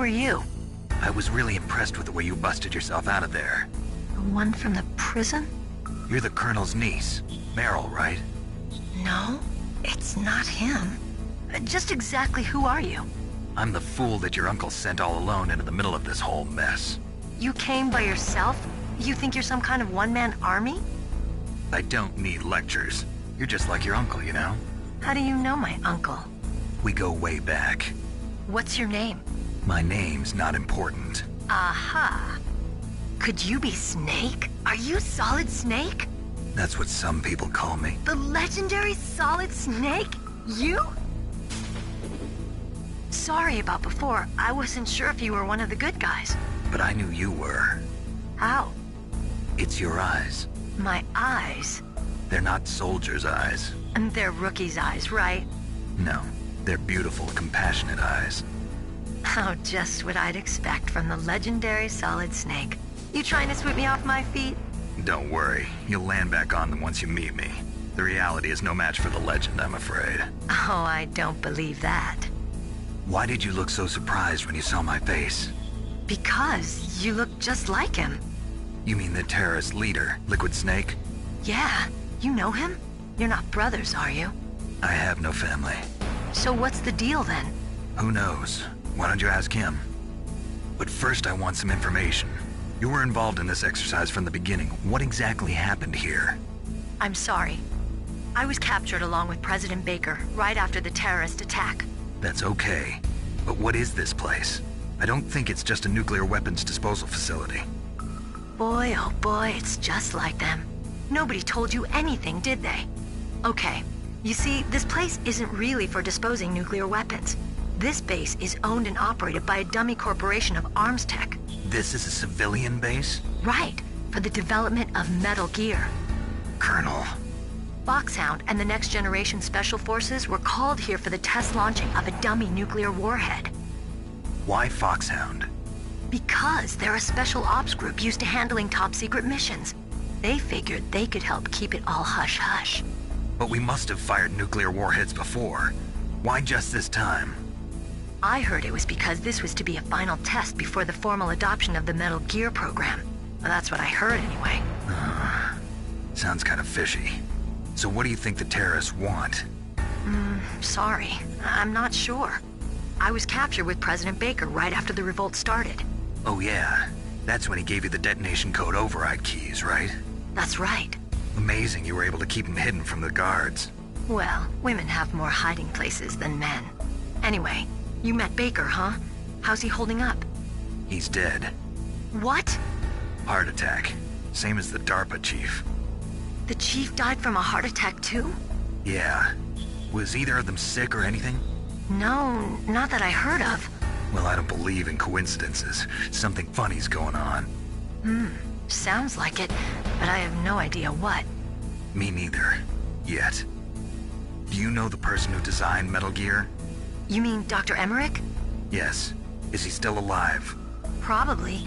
are you? I was really impressed with the way you busted yourself out of there. The one from the prison? You're the Colonel's niece, Meryl, right? No, it's not him. Just exactly who are you? I'm the fool that your uncle sent all alone into the middle of this whole mess. You came by yourself? You think you're some kind of one-man army? I don't need lectures. You're just like your uncle, you know? How do you know my uncle? We go way back. What's your name? My name's not important. Aha. Could you be Snake? Are you Solid Snake? That's what some people call me. The legendary Solid Snake? You? Sorry about before. I wasn't sure if you were one of the good guys. But I knew you were. How? It's your eyes. My eyes? They're not soldiers' eyes. And they're rookies' eyes, right? No, they're beautiful, compassionate eyes. Oh, just what I'd expect from the legendary Solid Snake. You trying to sweep me off my feet? Don't worry, you'll land back on them once you meet me. The reality is no match for the legend, I'm afraid. Oh, I don't believe that. Why did you look so surprised when you saw my face? Because you look just like him. You mean the terrorist leader, Liquid Snake? Yeah, you know him? You're not brothers, are you? I have no family. So what's the deal then? Who knows? Why don't you ask him? But first I want some information. You were involved in this exercise from the beginning. What exactly happened here? I'm sorry. I was captured along with President Baker right after the terrorist attack. That's okay. But what is this place? I don't think it's just a nuclear weapons disposal facility. Boy, oh boy, it's just like them. Nobody told you anything, did they? Okay, you see, this place isn't really for disposing nuclear weapons. This base is owned and operated by a dummy corporation of arms tech. This is a civilian base? Right, for the development of Metal Gear. Colonel. Foxhound and the Next Generation Special Forces were called here for the test launching of a dummy nuclear warhead. Why Foxhound? Because they're a special ops group used to handling top-secret missions. They figured they could help keep it all hush-hush. But we must have fired nuclear warheads before. Why just this time? I heard it was because this was to be a final test before the formal adoption of the Metal Gear program. Well, that's what I heard anyway. Sounds kind of fishy. So what do you think the terrorists want? Sorry. I'm not sure. I was captured with President Baker right after the revolt started. Oh yeah, that's when he gave you the detonation code override keys, right? That's right. Amazing you were able to keep him hidden from the guards. Well, women have more hiding places than men. Anyway, you met Baker, huh? How's he holding up? He's dead. What? Heart attack. Same as the DARPA chief. The chief died from a heart attack too? Yeah. Was either of them sick or anything? No, not that I heard of. Well, I don't believe in coincidences. Something funny's going on. Sounds like it, but I have no idea what. Me neither. Yet. Do you know the person who designed Metal Gear? You mean Dr. Emmerich? Yes. Is he still alive? Probably.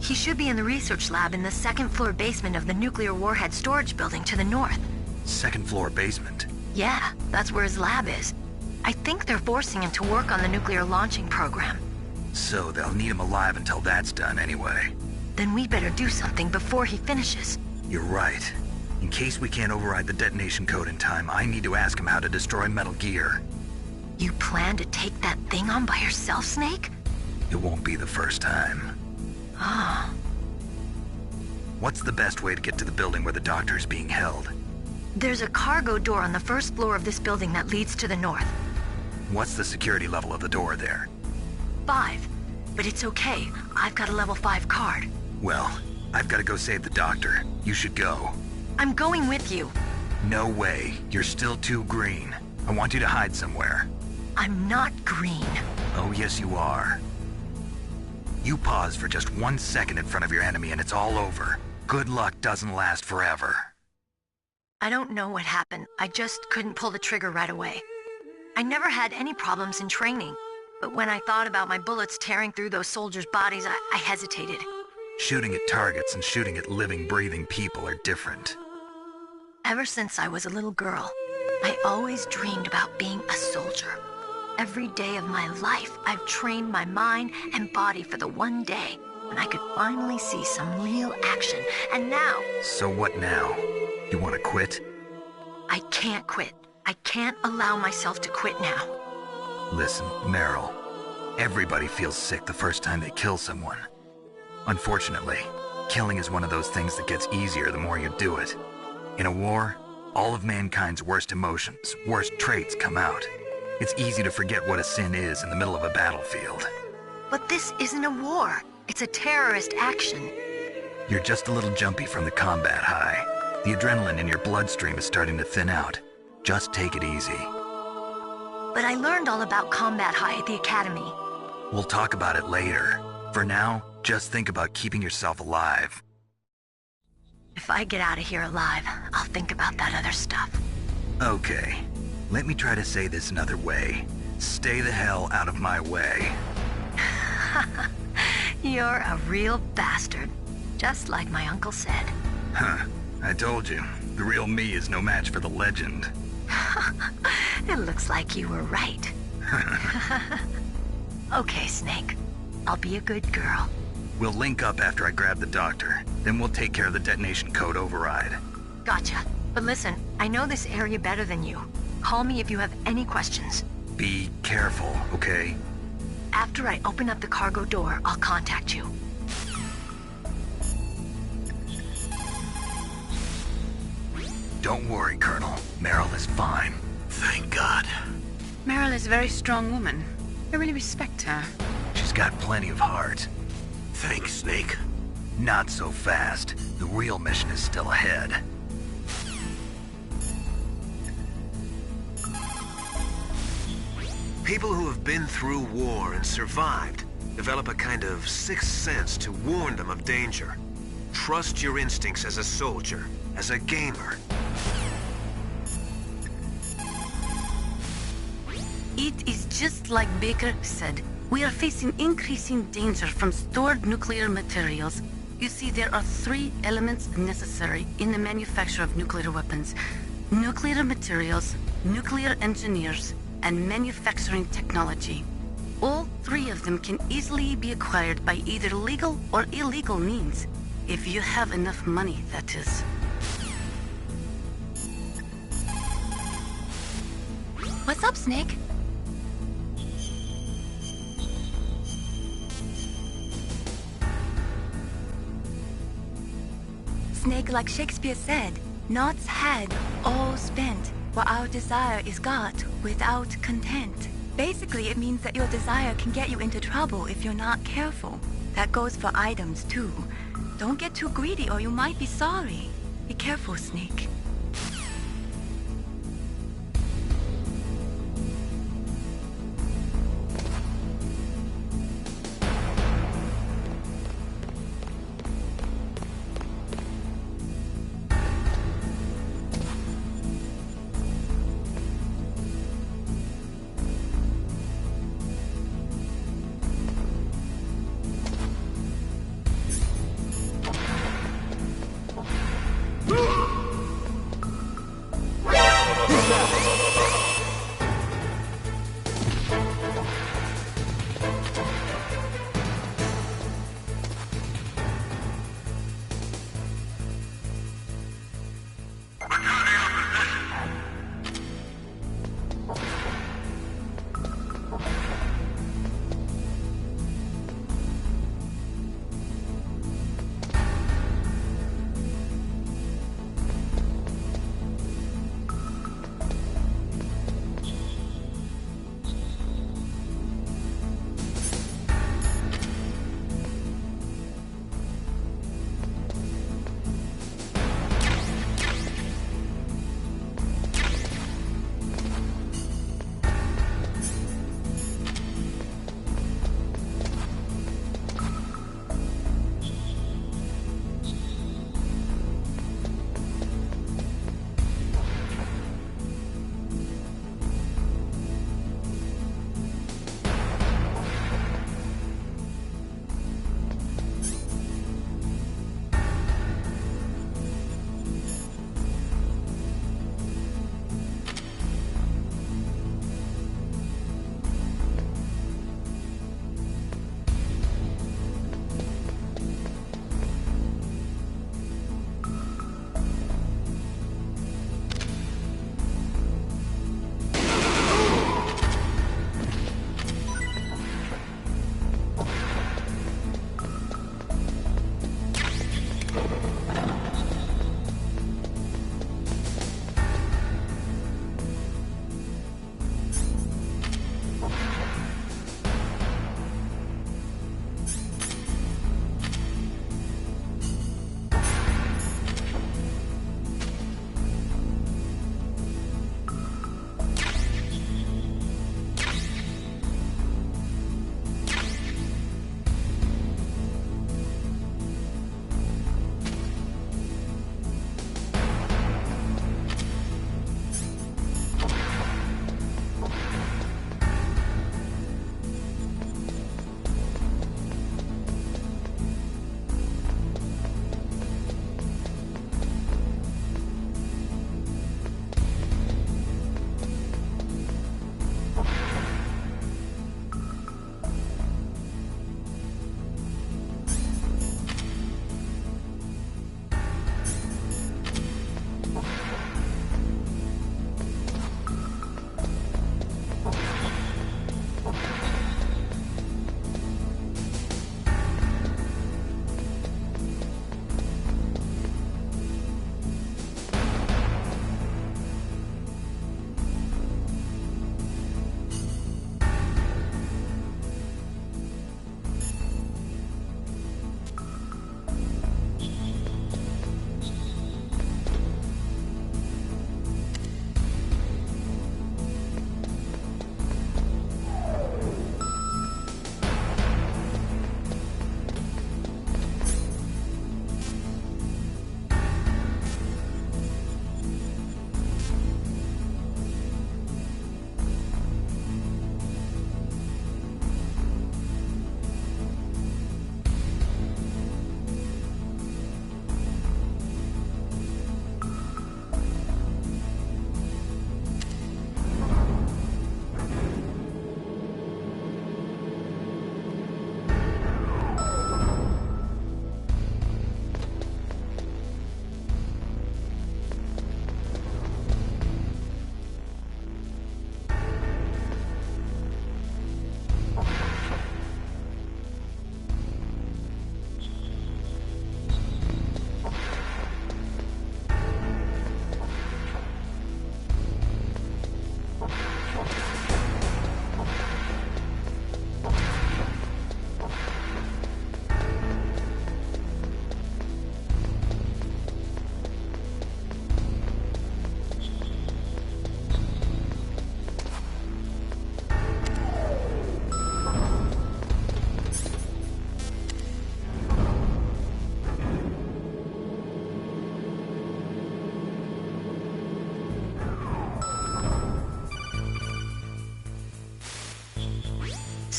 He should be in the research lab in the second-floor basement of the nuclear warhead storage building to the north. Second floor basement? Yeah, that's where his lab is. I think they're forcing him to work on the nuclear launching program. So they'll need him alive until that's done anyway. Then we better do something before he finishes. You're right. In case we can't override the detonation code in time, I need to ask him how to destroy Metal Gear. You plan to take that thing on by yourself, Snake? It won't be the first time. Ah. What's the best way to get to the building where the doctor's being held? There's a cargo door on the first floor of this building that leads to the north. What's the security level of the door there? 5. But it's okay. I've got a level 5 card. Well, I've got to go save the doctor. You should go. I'm going with you. No way. You're still too green. I want you to hide somewhere. I'm not green. Oh, yes, you are. You pause for just 1 second in front of your enemy and it's all over. Good luck doesn't last forever. I don't know what happened. I just couldn't pull the trigger right away. I never had any problems in training, but when I thought about my bullets tearing through those soldiers' bodies, I hesitated. Shooting at targets and shooting at living, breathing people are different. Ever since I was a little girl, I always dreamed about being a soldier. Every day of my life, I've trained my mind and body for the one day when I could finally see some real action. And now... So what now? You want to quit? I can't quit. I can't allow myself to quit now. Listen, Meryl. Everybody feels sick the first time they kill someone. Unfortunately, killing is one of those things that gets easier the more you do it. In a war, all of mankind's worst emotions, worst traits come out. It's easy to forget what a sin is in the middle of a battlefield. But this isn't a war. It's a terrorist action. You're just a little jumpy from the combat high. The adrenaline in your bloodstream is starting to thin out. Just take it easy. But I learned all about combat high at the academy. We'll talk about it later. For now, just think about keeping yourself alive. If I get out of here alive, I'll think about that other stuff. Okay. Let me try to say this another way. Stay the hell out of my way. You're a real bastard. Just like my uncle said. Huh. I told you. The real me is no match for the legend. It looks like you were right. Okay, Snake. I'll be a good girl. We'll link up after I grab the doctor. Then we'll take care of the detonation code override. Gotcha. But listen, I know this area better than you. Call me if you have any questions. Be careful, okay? After I open up the cargo door, I'll contact you. Don't worry, Colonel. Meryl is fine. Thank God. Meryl is a very strong woman. I really respect her. She's got plenty of heart. Thanks, Snake. Not so fast. The real mission is still ahead. People who have been through war and survived develop a kind of sixth sense to warn them of danger. Trust your instincts as a soldier, as a gamer. It is just like Baker said. We are facing increasing danger from stored nuclear materials. You see, there are 3 elements necessary in the manufacture of nuclear weapons. Nuclear materials, nuclear engineers, and manufacturing technology. All 3 of them can easily be acquired by either legal or illegal means. If you have enough money, that is. What's up, Snake? Snake, like Shakespeare said, naught's had, all spent, while our desire is got without content. Basically, it means that your desire can get you into trouble if you're not careful. That goes for items, too. Don't get too greedy or you might be sorry. Be careful, Snake.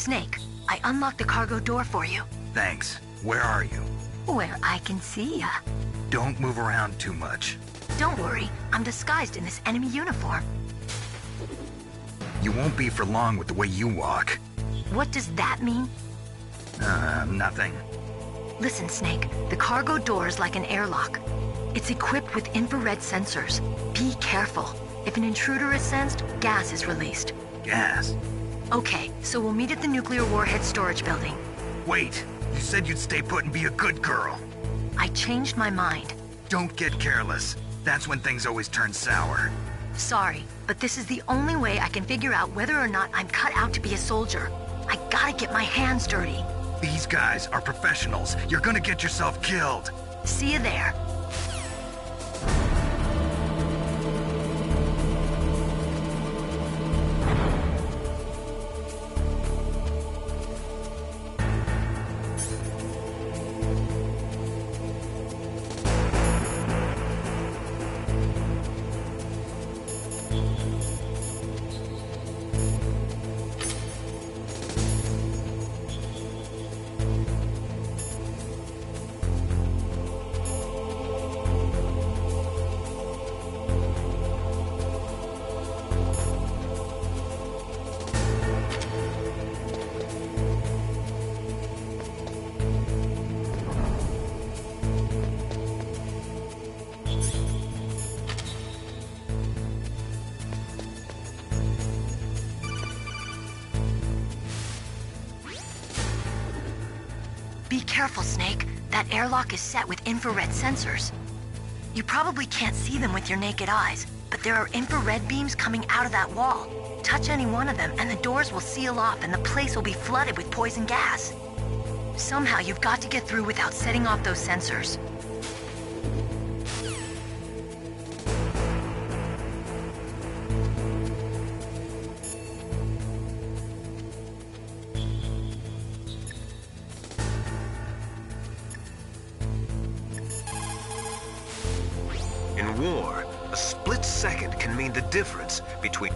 Snake, I unlocked the cargo door for you. Thanks. Where are you? Where I can see ya. Don't move around too much. Don't worry, I'm disguised in this enemy uniform. You won't be for long with the way you walk. What does that mean? Nothing. Listen, Snake, the cargo door is like an airlock. It's equipped with infrared sensors. Be careful. If an intruder is sensed, gas is released. Gas? Okay, so we'll meet at the nuclear warhead storage building. Wait, you said you'd stay put and be a good girl. I changed my mind. Don't get careless. That's when things always turn sour. Sorry, but this is the only way I can figure out whether or not I'm cut out to be a soldier. I gotta get my hands dirty. These guys are professionals. You're gonna get yourself killed. See you there. Be careful, Snake. That airlock is set with infrared sensors. You probably can't see them with your naked eyes, but there are infrared beams coming out of that wall. Touch any one of them and the doors will seal off and the place will be flooded with poison gas. Somehow you've got to get through without setting off those sensors. In war, a split second can mean the difference between...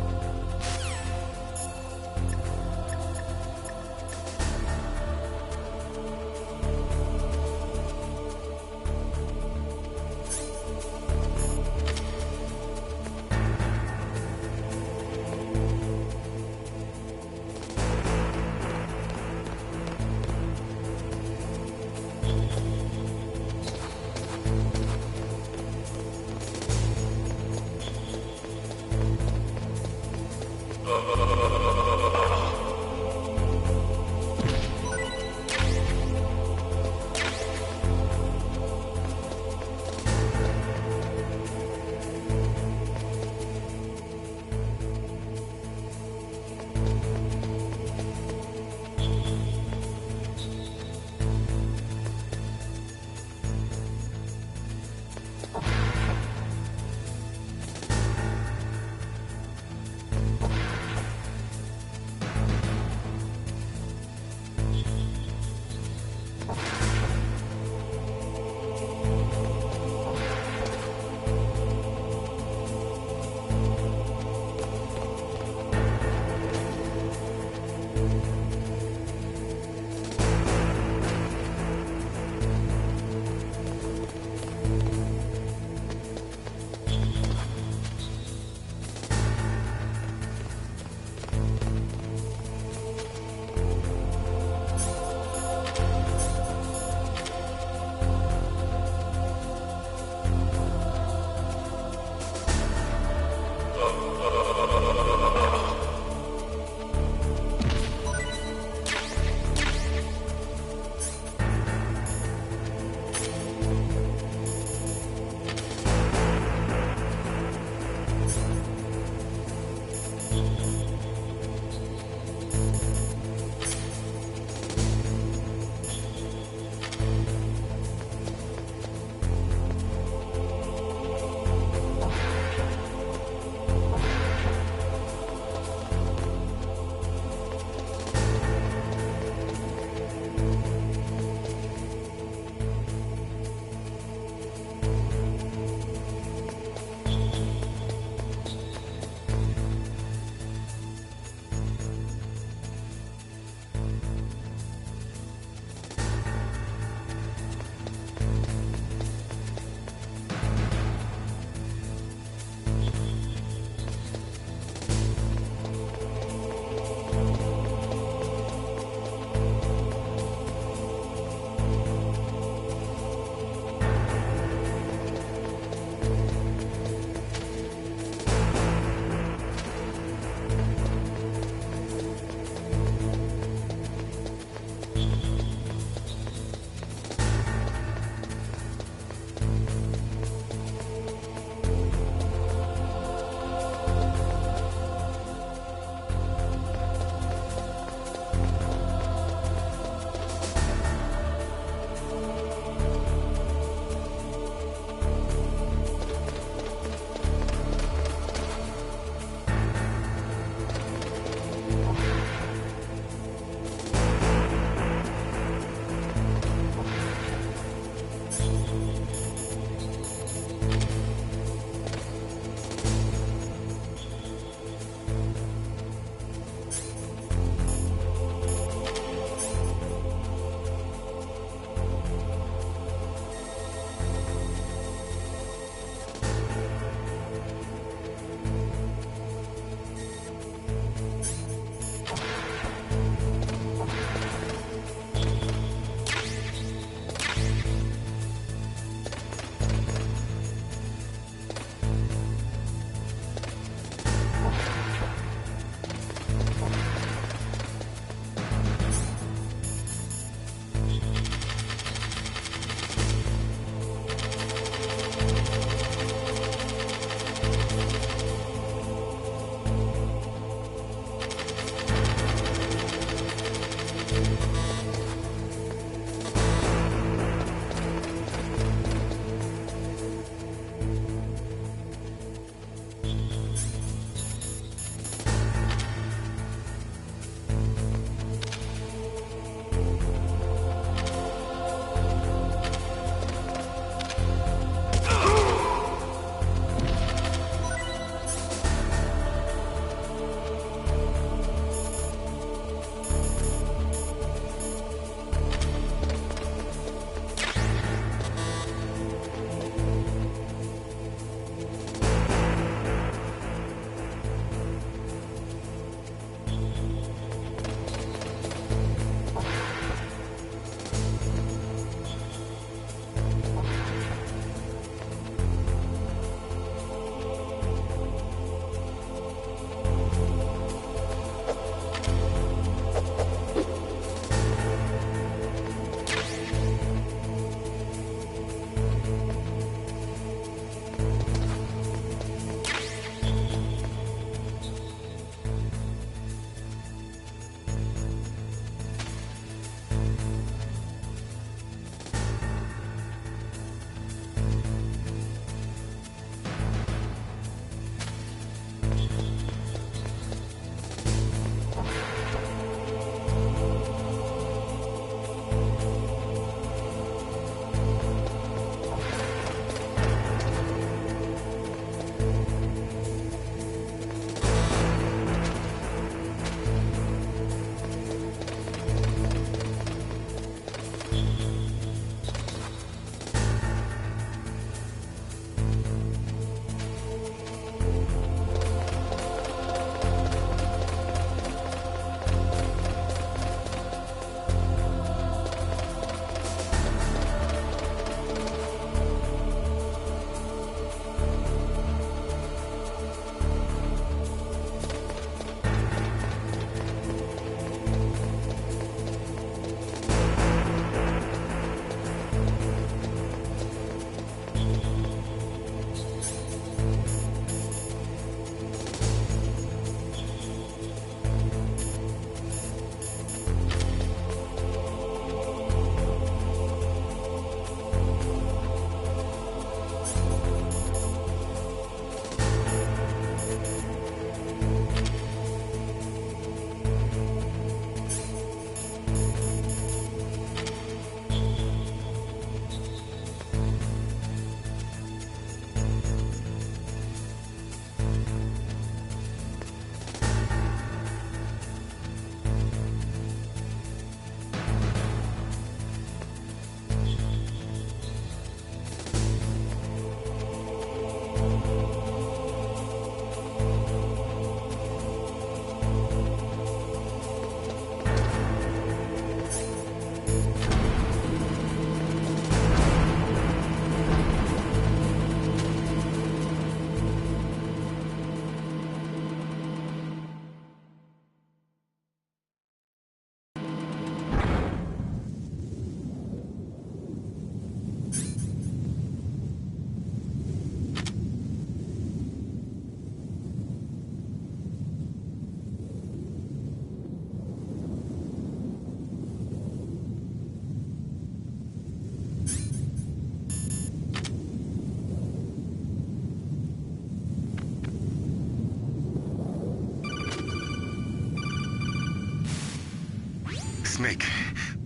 Snake,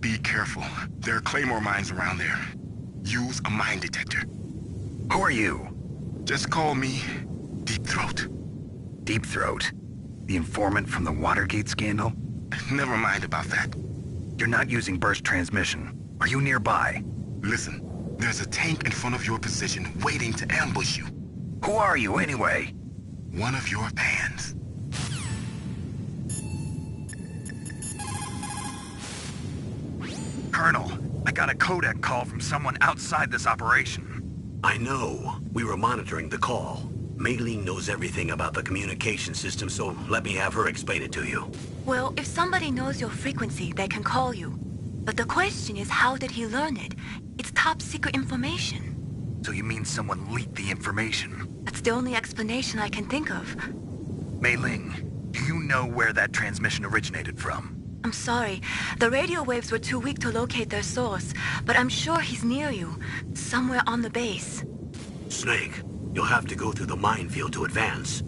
be careful. There are Claymore mines around there. Use a mine detector. Who are you? Just call me Deep Throat. Deep Throat? The informant from the Watergate scandal? Never mind about that. You're not using burst transmission. Are you nearby? Listen, there's a tank in front of your position waiting to ambush you. Who are you anyway? One of your fans. Colonel, I got a codec call from someone outside this operation. I know. We were monitoring the call. Mei Ling knows everything about the communication system, so let me have her explain it to you. Well, if somebody knows your frequency, they can call you. But the question is, how did he learn it? It's top secret information. So you mean someone leaked the information? That's the only explanation I can think of. Mei Ling, do you know where that transmission originated from? I'm sorry. The radio waves were too weak to locate their source, but I'm sure he's near you, somewhere on the base. Snake, you'll have to go through the minefield to advance.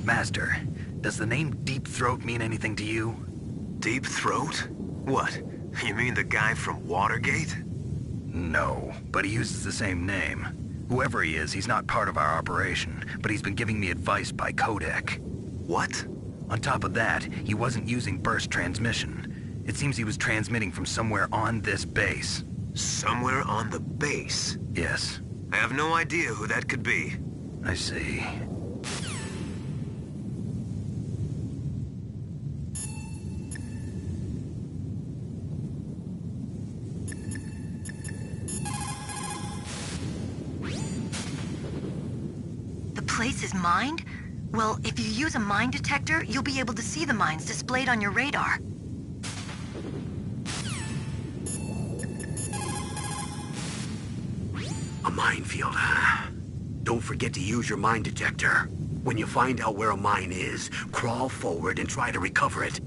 Master, does the name Deep Throat mean anything to you? Deep Throat? What? You mean the guy from Watergate? No, but he uses the same name. Whoever he is, he's not part of our operation, but he's been giving me advice by codec. What? On top of that, he wasn't using burst transmission. It seems he was transmitting from somewhere on this base. Somewhere on the base? Yes. I have no idea who that could be. I see. The place is mined? Well, if you use a mine detector, you'll be able to see the mines displayed on your radar. A minefield, huh? Don't forget to use your mine detector. When you find out where a mine is, crawl forward and try to recover it.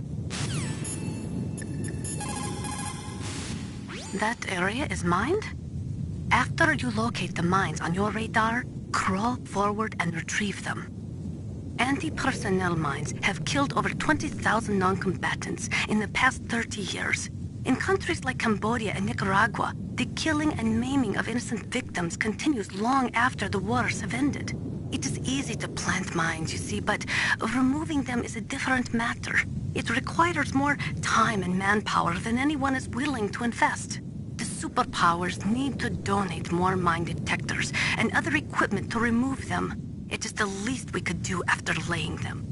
That area is mined? After you locate the mines on your radar, crawl forward and retrieve them. Anti-personnel mines have killed over 20,000 non-combatants in the past 30 years. In countries like Cambodia and Nicaragua, the killing and maiming of innocent victims continues long after the wars have ended. It is easy to plant mines, you see, but removing them is a different matter. It requires more time and manpower than anyone is willing to invest. The superpowers need to donate more mine detectors and other equipment to remove them. It is the least we could do after laying them.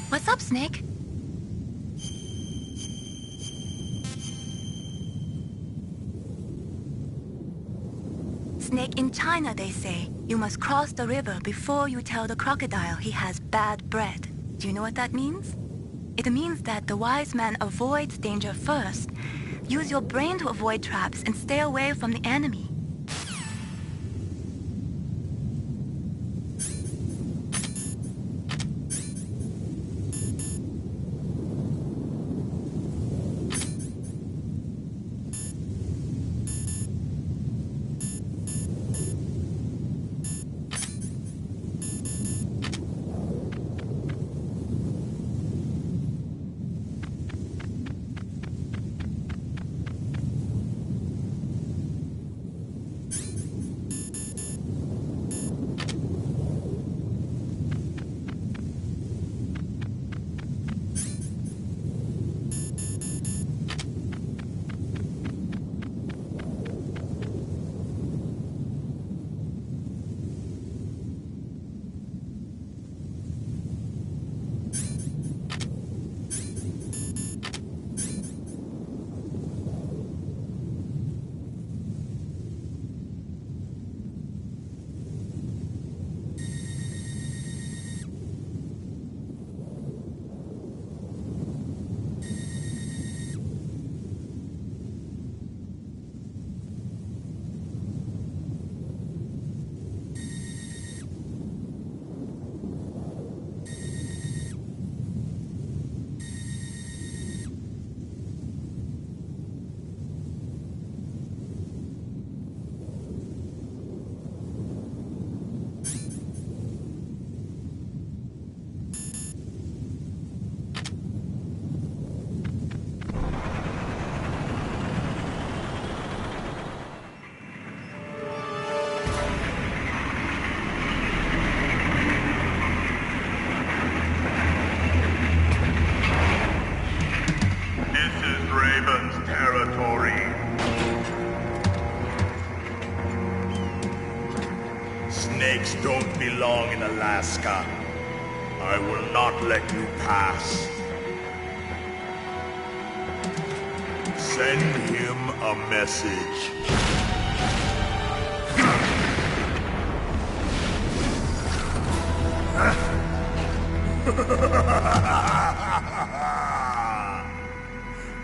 What's up, Snake? Snake, in China they say, you must cross the river before you tell the crocodile he has bad bread. Do you know what that means? It means that the wise man avoids danger first. Use your brain to avoid traps and stay away from the enemy. territory. Snakes don't belong in Alaska. I will not let you pass. Send him a message.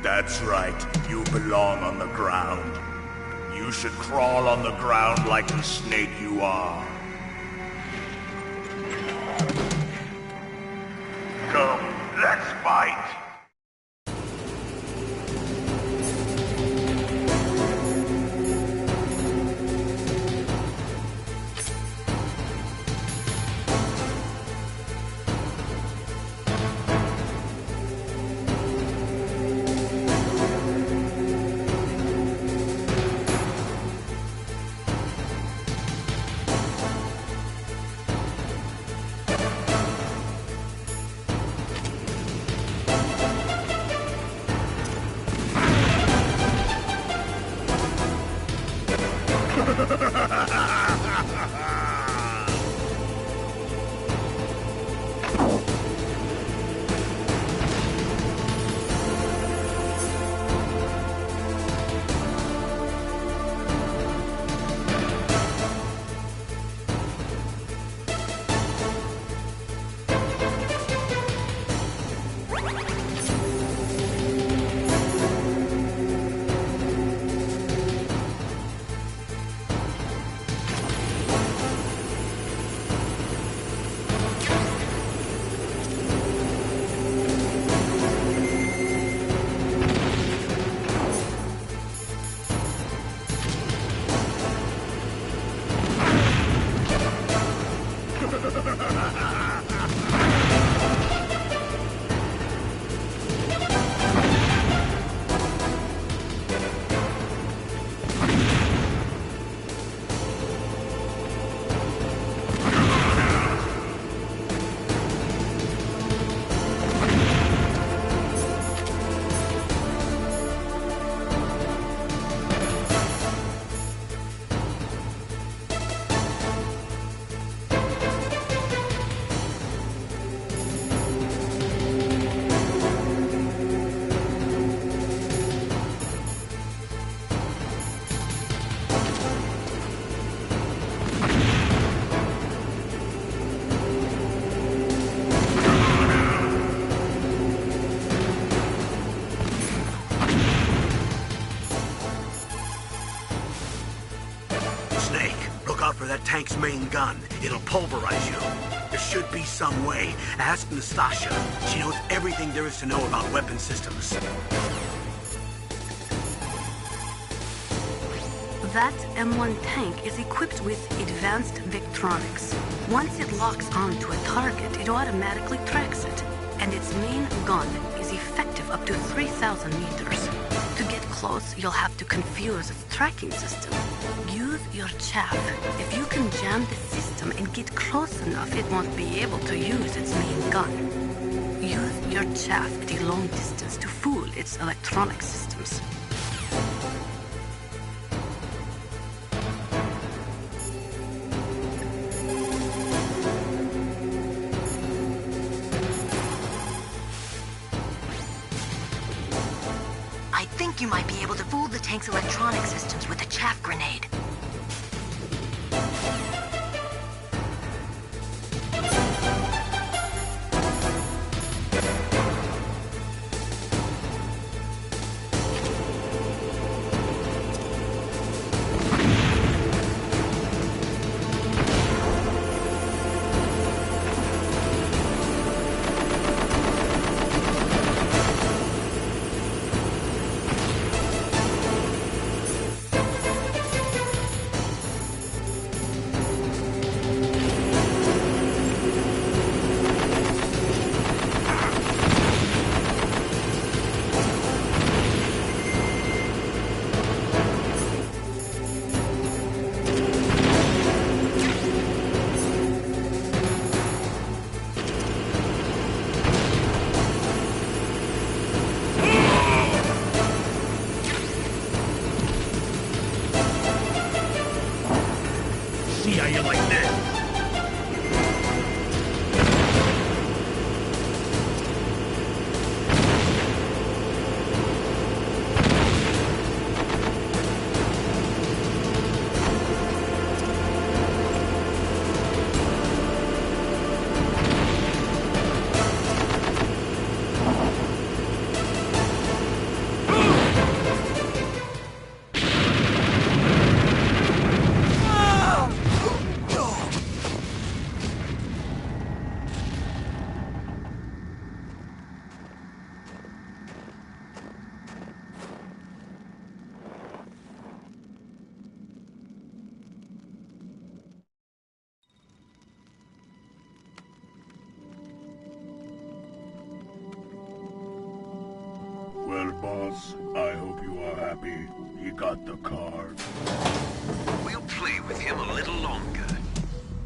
That's right, you belong on the ground. You should crawl on the ground like the snake you are. Come, let's fight! That tank's main gun. It'll pulverize you. There should be some way. Ask Nastasha. She knows everything there is to know about weapon systems. That M1 tank is equipped with advanced Victronics. Once it locks onto a target, it automatically tracks it. And its main gun is effective up to 3,000 meters. To get close, you'll have to confuse its tracking system. Use your chaff. If you can jam the system and get close enough, it won't be able to use its main gun. Use your chaff at a long distance to fool its electronic systems. I think you might be able to fool the tank's electronic systems with a chaff grenade. you like this. Well, boss, I hope you are happy. He got the card. We'll play with him a little longer.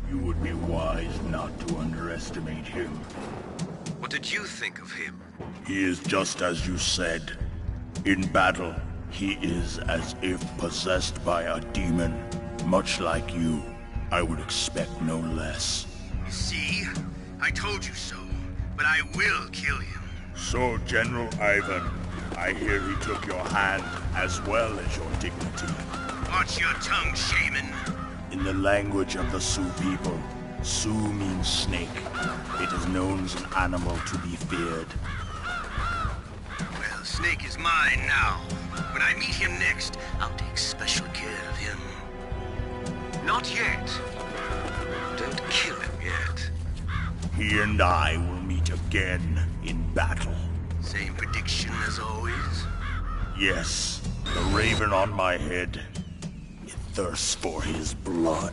You would be wise not to underestimate him. What did you think of him? He is just as you said. In battle, he is as if possessed by a demon. Much like you, I would expect no less. See? I told you so. But I will kill him. So, General Ivan, I hear he took your hand as well as your dignity. Watch your tongue, shaman. In the language of the Sioux people, Sioux means snake. It is known as an animal to be feared. Well, Snake is mine now. When I meet him next, I'll take special care of him. Not yet. Don't kill him yet. He and I will meet again in battle. Same prediction as always? Yes, the raven on my head. It thirsts for his blood.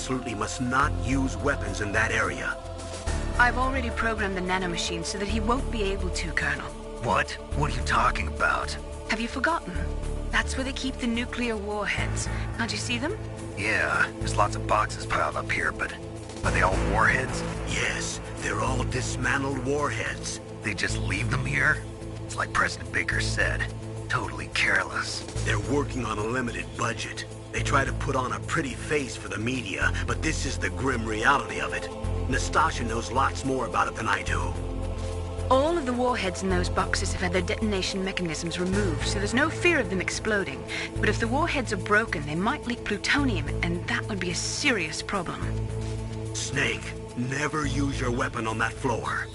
absolutely must not use weapons in that area. I've already programmed the nanomachine so that he won't be able to, Colonel. What? What are you talking about? Have you forgotten? That's where they keep the nuclear warheads. Can't you see them? Yeah, there's lots of boxes piled up here, but are they all warheads? Yes, they're all dismantled warheads. They just leave them here? It's like President Baker said, totally careless. They're working on a limited budget. They try to put on a pretty face for the media, but this is the grim reality of it. Nastasha knows lots more about it than I do. All of the warheads in those boxes have had their detonation mechanisms removed, so there's no fear of them exploding. But if the warheads are broken, they might leak plutonium, and that would be a serious problem. Snake, never use your weapon on that floor.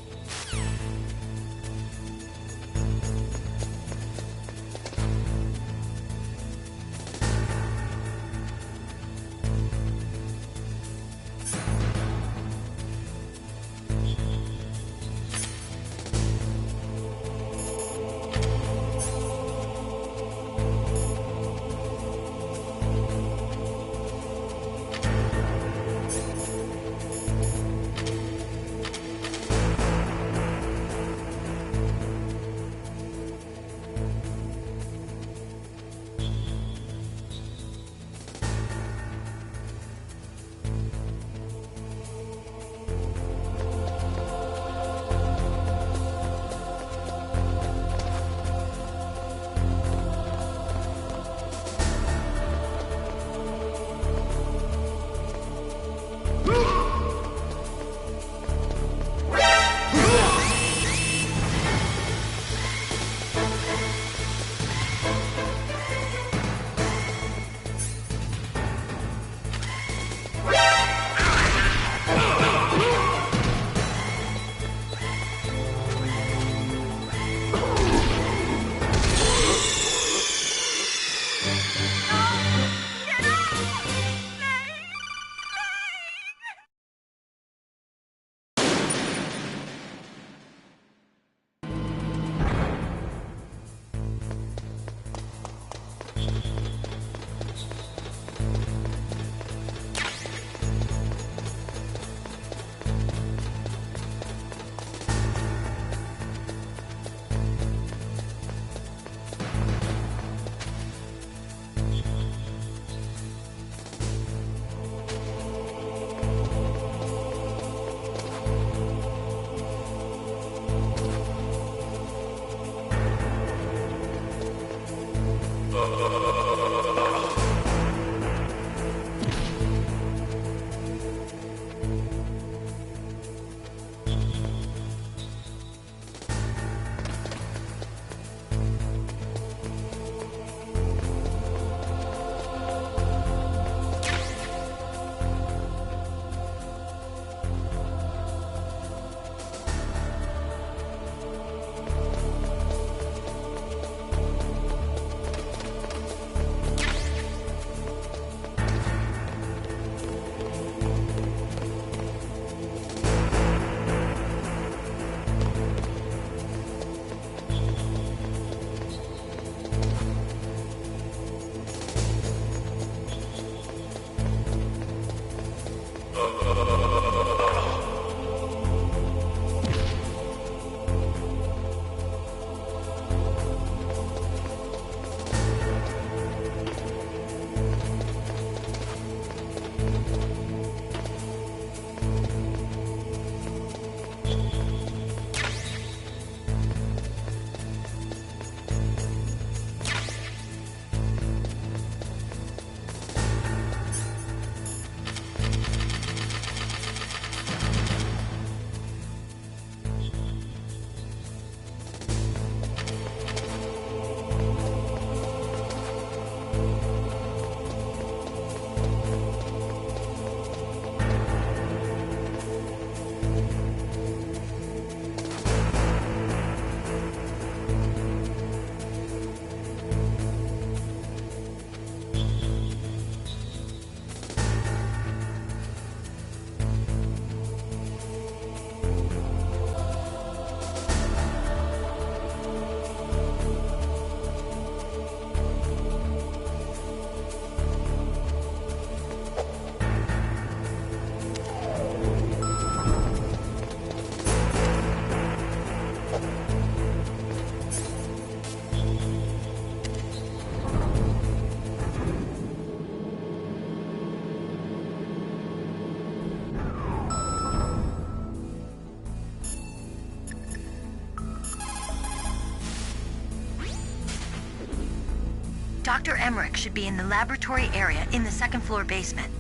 Dr. Emmerich should be in the laboratory area in the second floor basement.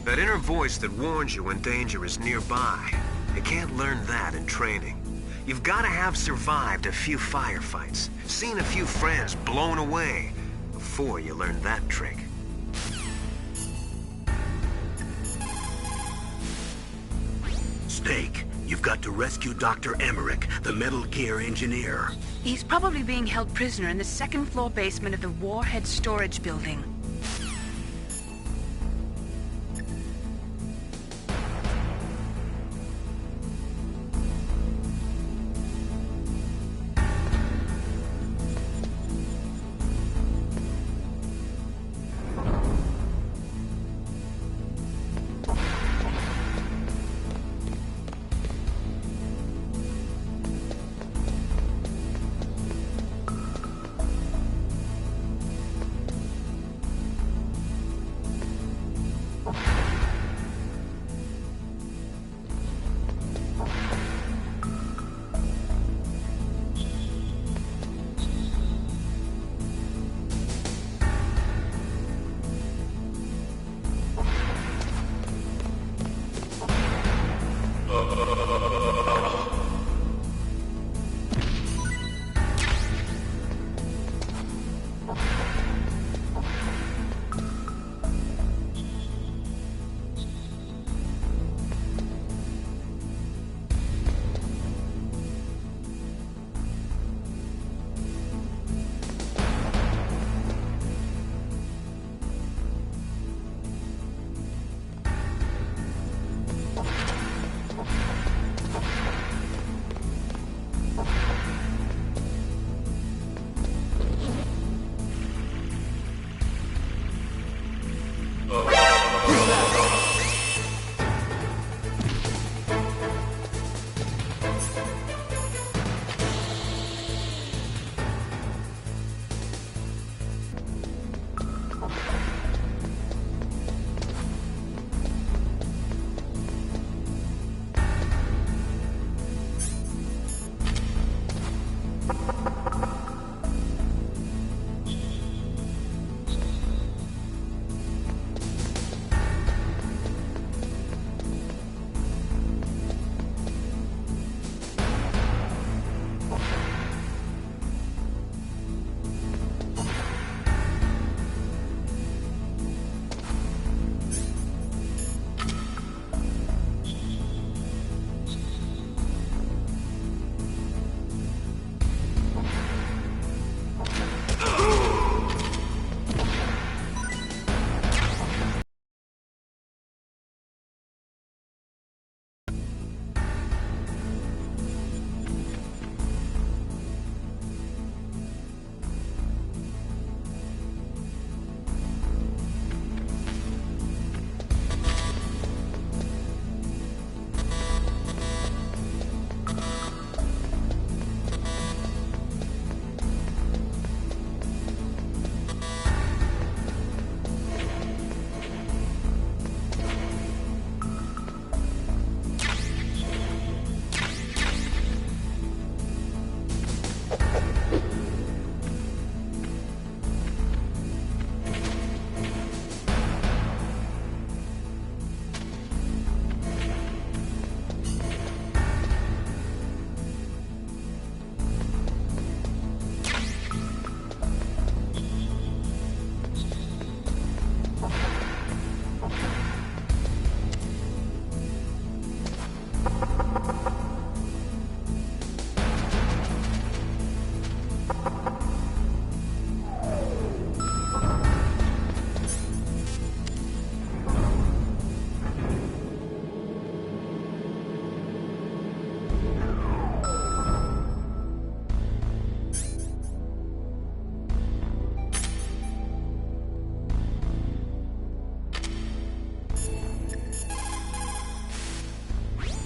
That inner voice that warns you when danger is nearby. You can't learn that in training. You've got to have survived a few firefights, seen a few friends blown away, before you learn that trick. Snake, you've got to rescue Dr. Emmerich, the Metal Gear engineer. He's probably being held prisoner in the second floor basement of the Warhead storage building.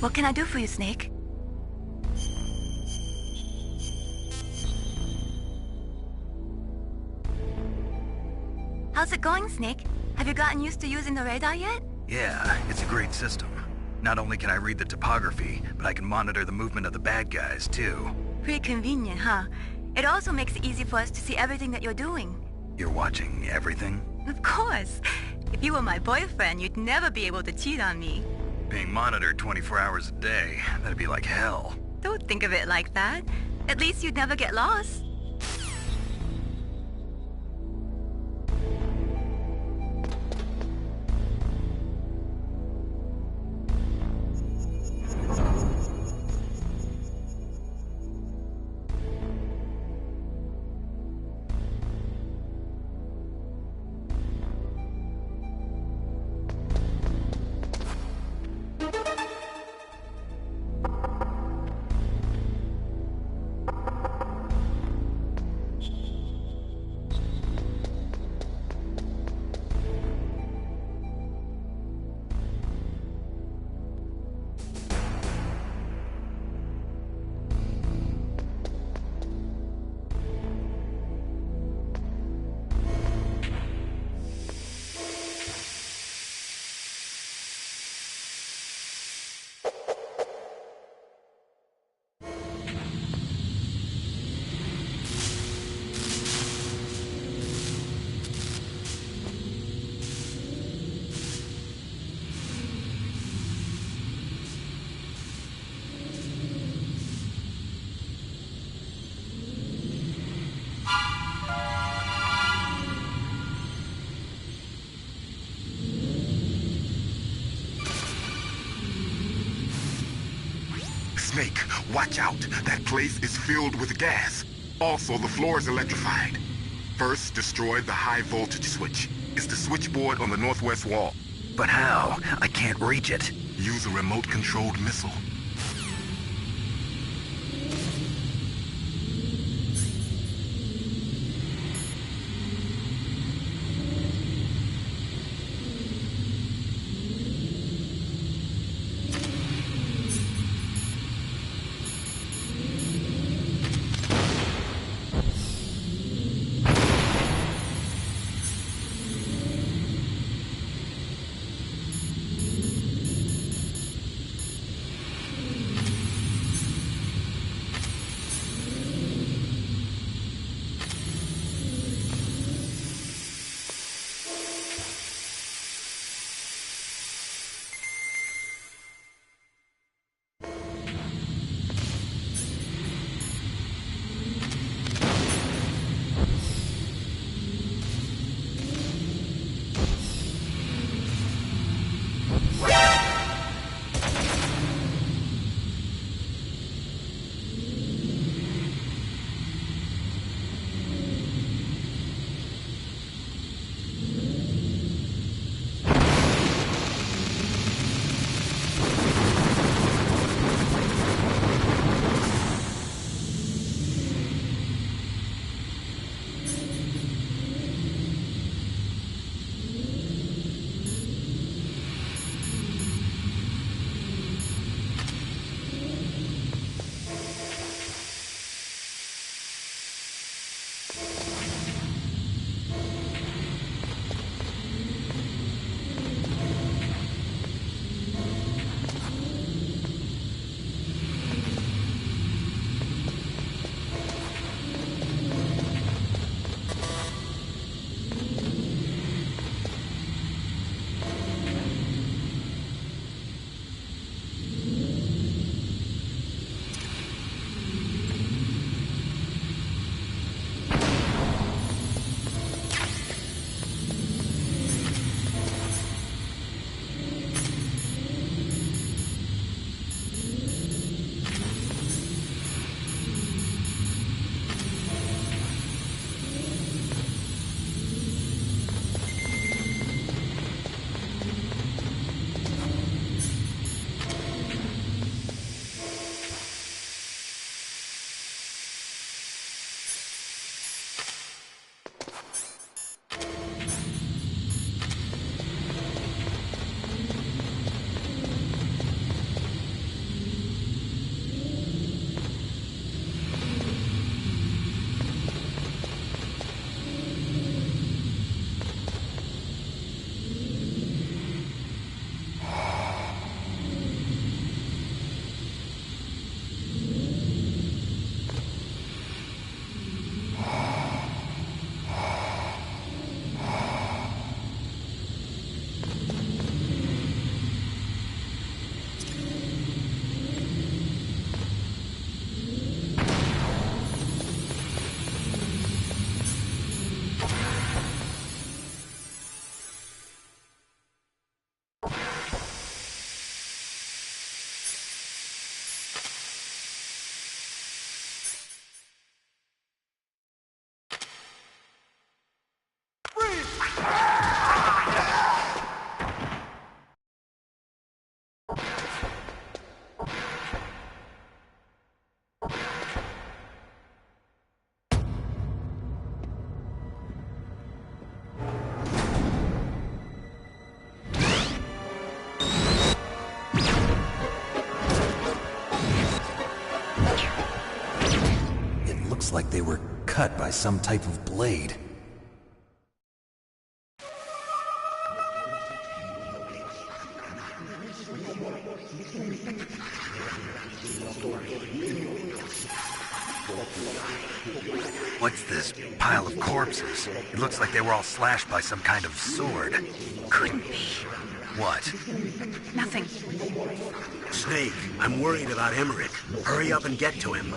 What can I do for you, Snake? How's it going, Snake? Have you gotten used to using the radar yet? Yeah, it's a great system. Not only can I read the topography, but I can monitor the movement of the bad guys, too. Pretty convenient, huh? It also makes it easy for us to see everything that you're doing. You're watching everything? Of course. If you were my boyfriend, you'd never be able to cheat on me. Being monitored 24 hours a day, that'd be like hell. Don't think of it like that. At least you'd never get lost. Snake, watch out. That place is filled with gas. Also, the floor is electrified. First, destroy the high voltage switch. It's the switchboard on the northwest wall. But how? I can't reach it. Use a remote-controlled missile. they were cut by some type of blade. What's this pile of corpses? It looks like they were all slashed by some kind of sword. Couldn't be. What? Nothing. Snake, I'm worried about Emmerich. Hurry up and get to him.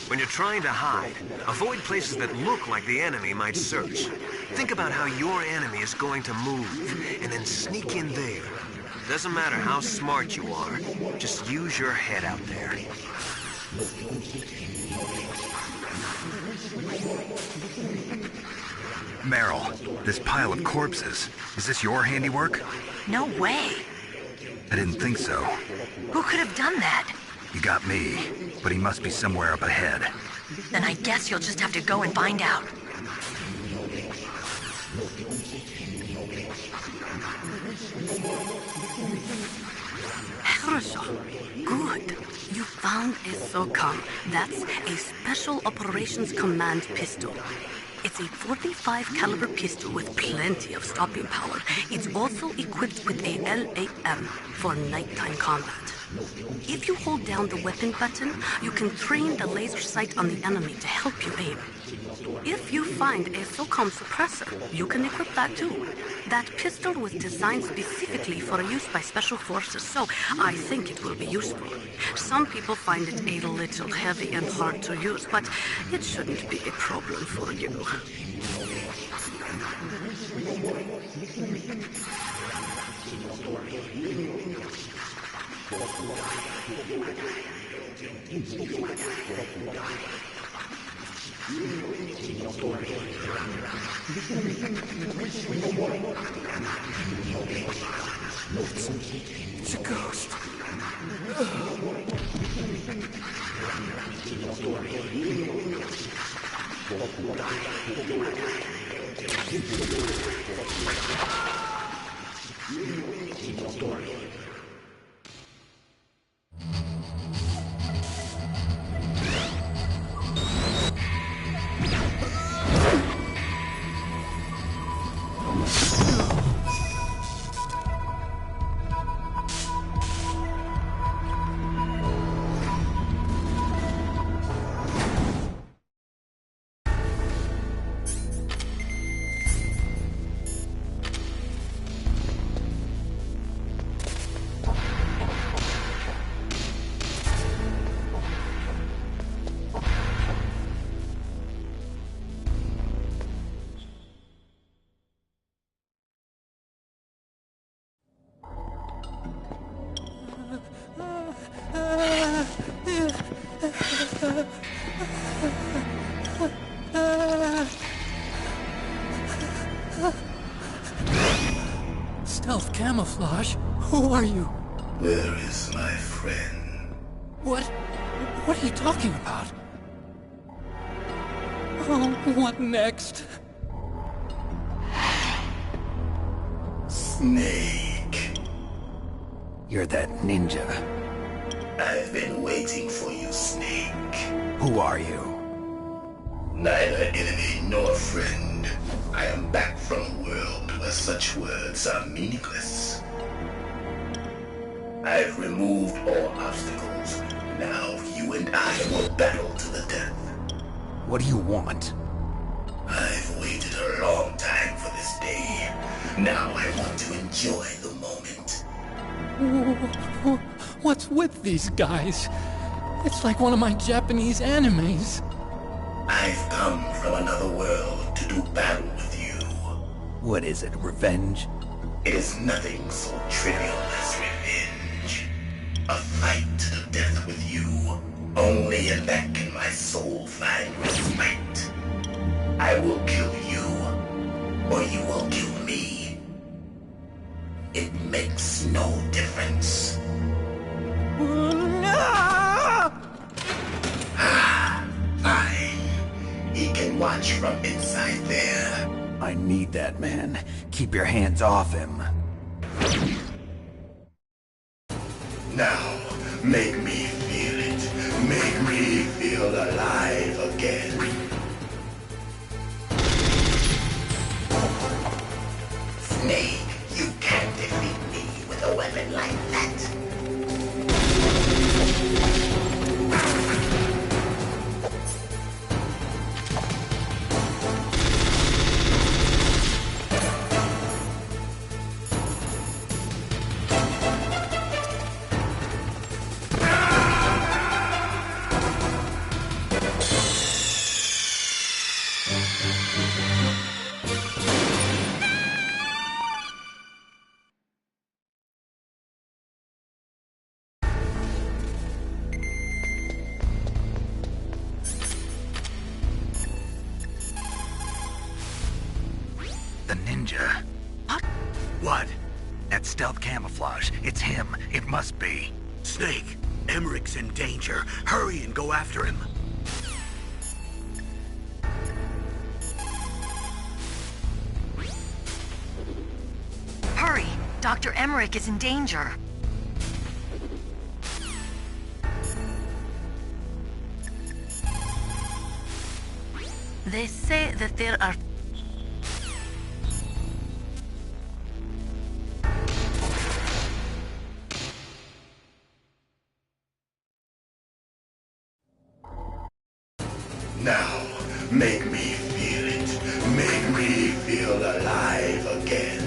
When you're trying to hide, avoid places that look like the enemy might search. Think about how your enemy is going to move, and then sneak in there. Doesn't matter how smart you are, just use your head out there. Meryl, this pile of corpses, is this your handiwork? No way. I didn't think so. Who could have done that? You got me, but he must be somewhere up ahead. Then I guess you'll just have to go and find out. Good. You found a SOCOM. That's a Special Operations Command pistol. It's a .45 caliber pistol with plenty of stopping power. It's also equipped with a LAM for nighttime combat. If you hold down the weapon button, you can train the laser sight on the enemy to help you aim. If you find a SOCOM suppressor, you can equip that too. That pistol was designed specifically for use by special forces, so I think it will be useful. Some people find it a little heavy and hard to use, but it shouldn't be a problem for you. It's a ghost. Stealth camouflage? Who are you? Where is my friend? What are you talking about? Oh, what next? Snake. You're that ninja. I've been waiting for you, Snake. Who are you? Neither enemy nor friend. I am back from a world where such words are meaningless. I've removed all obstacles. Now you and I will battle to the death. What do you want? I've waited a long time for this day. Now I want to enjoy the moment. What's with these guys? It's like one of my Japanese animes. I've come from another world to do battle with you. What is it, revenge? It is nothing so trivial as revenge. A fight to the death with you. Only in that can my soul find respite. I will kill you, or you will kill me. It makes no difference. Fine. He can watch from inside there. I need that man. Keep your hands off him. Now, make me feel it. Make me feel alive again. Snake, you can't defeat me with a weapon like that. The ninja. What? That stealth camouflage. It's him. It must be. Snake, Emmerich's in danger. Hurry and go after him. Hurry! Dr. Emmerich is in danger. They say that there are Now, make me feel it. Make me feel alive again.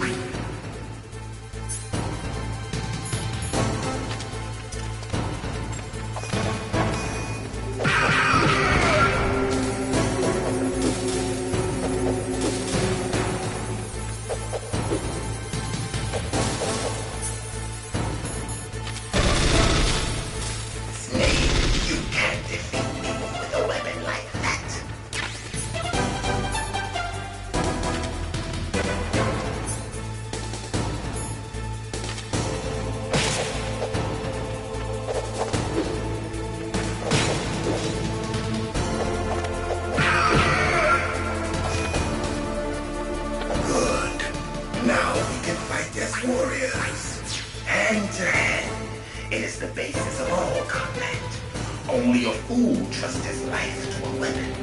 Snake, you can't defeat me with a weapon like that. Good. Now we can fight as warriors. Hand to hand. It is the basis of all combat. Only a fool trusts his life to a weapon.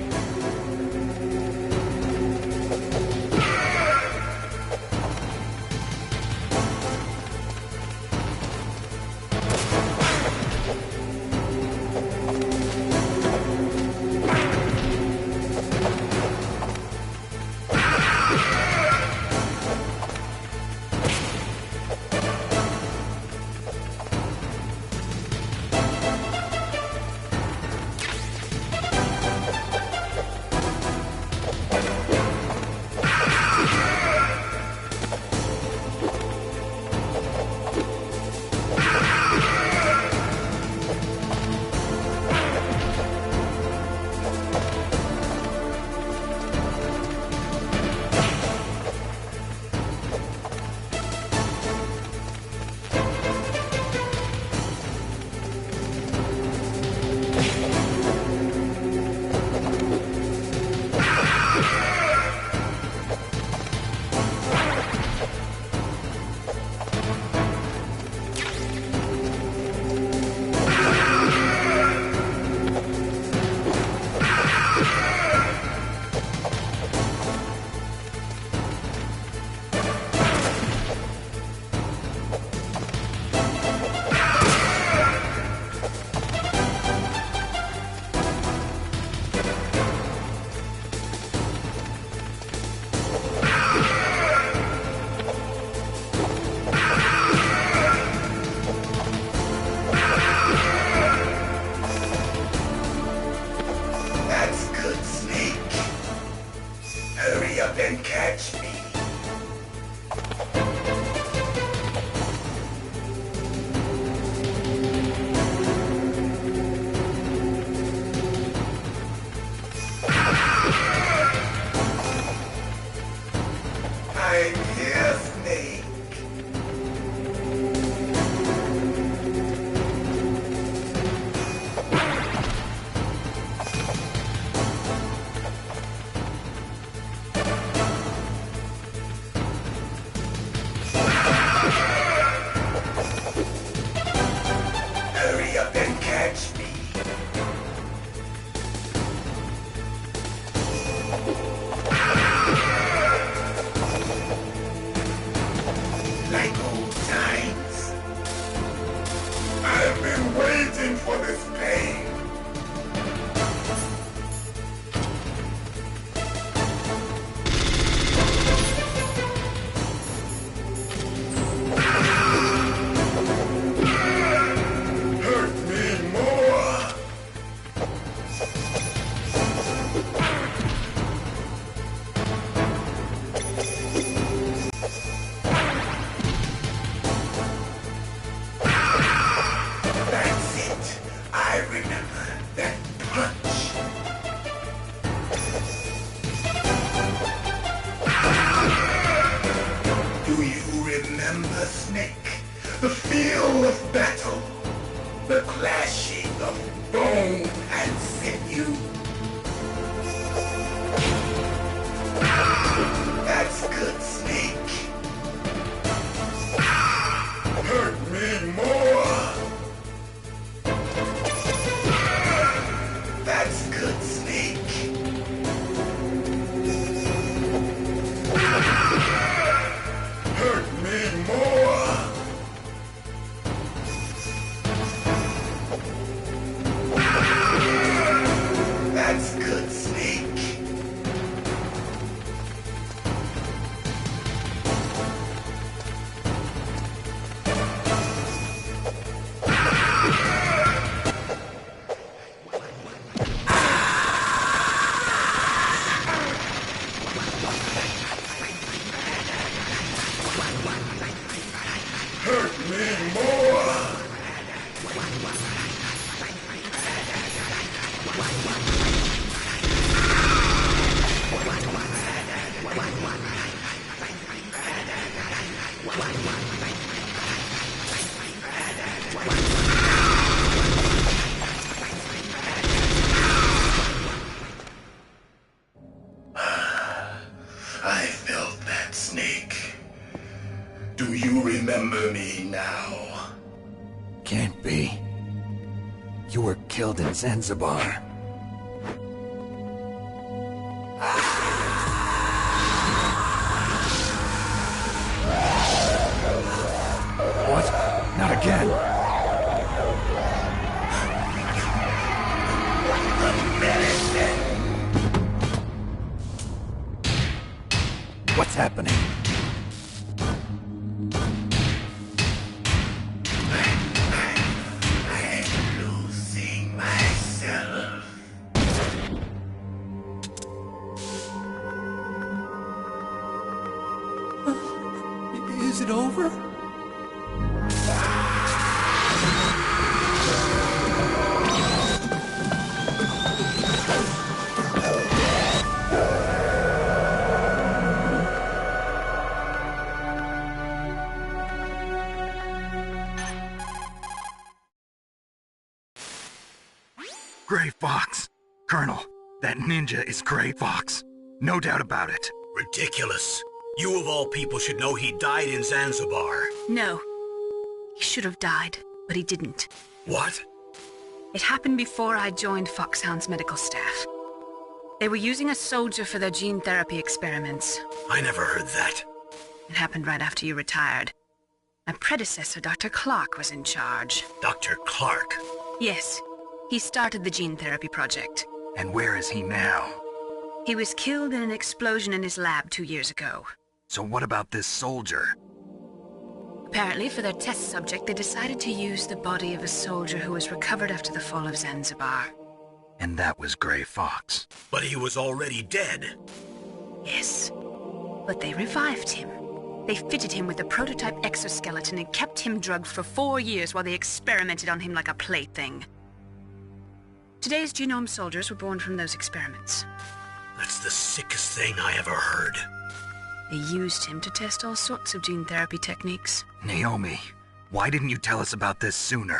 That's good, Snake. Hurry up and catch me. I'm here, Snake. remember, Snake? The feel of battle. The clashing of bone and sinew. That's good, Snake. Hurt me more. That's good, Snake. Hurt me more. That's good, Snake. Hurt me more. I felt that, Snake. Do you remember me now? Can't be. You were killed in Zanzibar. What? Not again. What's happening? I'm losing myself. Is it over? Gray Fox. Colonel, that ninja is Gray Fox. No doubt about it. Ridiculous. You of all people should know he died in Zanzibar. No. He should have died, but he didn't. What? It happened before I joined Foxhound's medical staff. They were using a soldier for their gene therapy experiments. I never heard that. It happened right after you retired. My predecessor, Dr. Clark, was in charge. Dr. Clark? Yes. He started the gene therapy project. And where is he now? He was killed in an explosion in his lab 2 years ago. So what about this soldier? Apparently, for their test subject, they decided to use the body of a soldier who was recovered after the fall of Zanzibar. And that was Gray Fox. But he was already dead. Yes. But they revived him. They fitted him with a prototype exoskeleton and kept him drugged for 4 years while they experimented on him like a plaything. Today's genome soldiers were born from those experiments. That's the sickest thing I ever heard. They used him to test all sorts of gene therapy techniques. Naomi, why didn't you tell us about this sooner?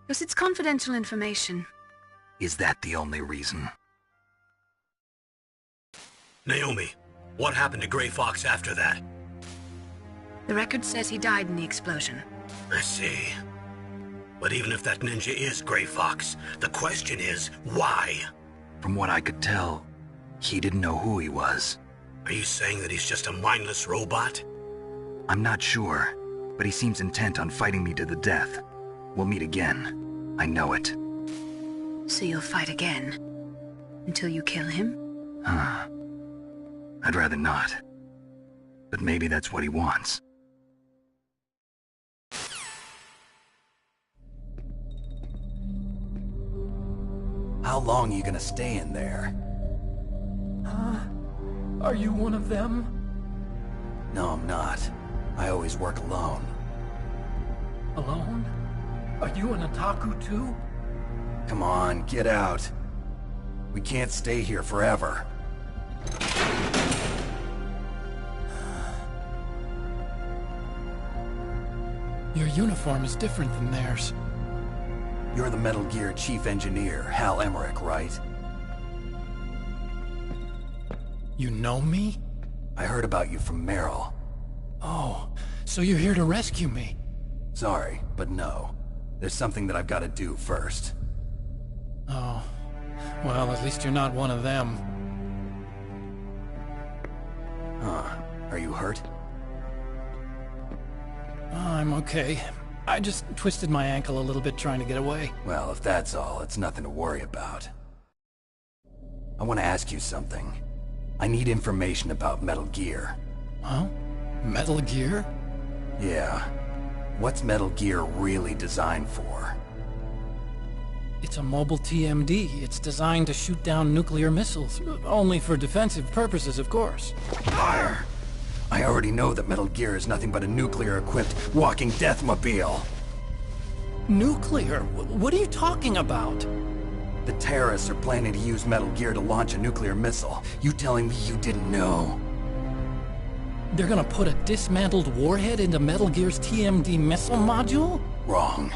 Because it's confidential information. Is that the only reason? Naomi, what happened to Gray Fox after that? The record says he died in the explosion. I see. But even if that ninja is Gray Fox, the question is, why? From what I could tell, he didn't know who he was. Are you saying that he's just a mindless robot? I'm not sure, but he seems intent on fighting me to the death. We'll meet again. I know it. So you'll fight again? Until you kill him? I'd rather not. But maybe that's what he wants. How long are you gonna stay in there? Huh? Are you one of them? No, I'm not. I always work alone. Alone? Are you an otaku too? Come on, get out. We can't stay here forever. Your uniform is different than theirs. You're the Metal Gear Chief Engineer, Hal Emmerich, right? You know me? I heard about you from Meryl. Oh, so you're here to rescue me? Sorry, but no. There's something that I've got to do first. Oh. Well, at least you're not one of them. Huh. Are you hurt? Oh, I'm okay. I just twisted my ankle a little bit trying to get away. Well, if that's all, it's nothing to worry about. I want to ask you something. I need information about Metal Gear. Huh? Metal Gear? Yeah. What's Metal Gear really designed for? It's a mobile TMD. It's designed to shoot down nuclear missiles. Only for defensive purposes, of course. Fire! I already know that Metal Gear is nothing but a nuclear-equipped walking deathmobile. Nuclear? What are you talking about? The terrorists are planning to use Metal Gear to launch a nuclear missile. You telling me you didn't know? They're gonna put a dismantled warhead into Metal Gear's TMD missile module? Wrong.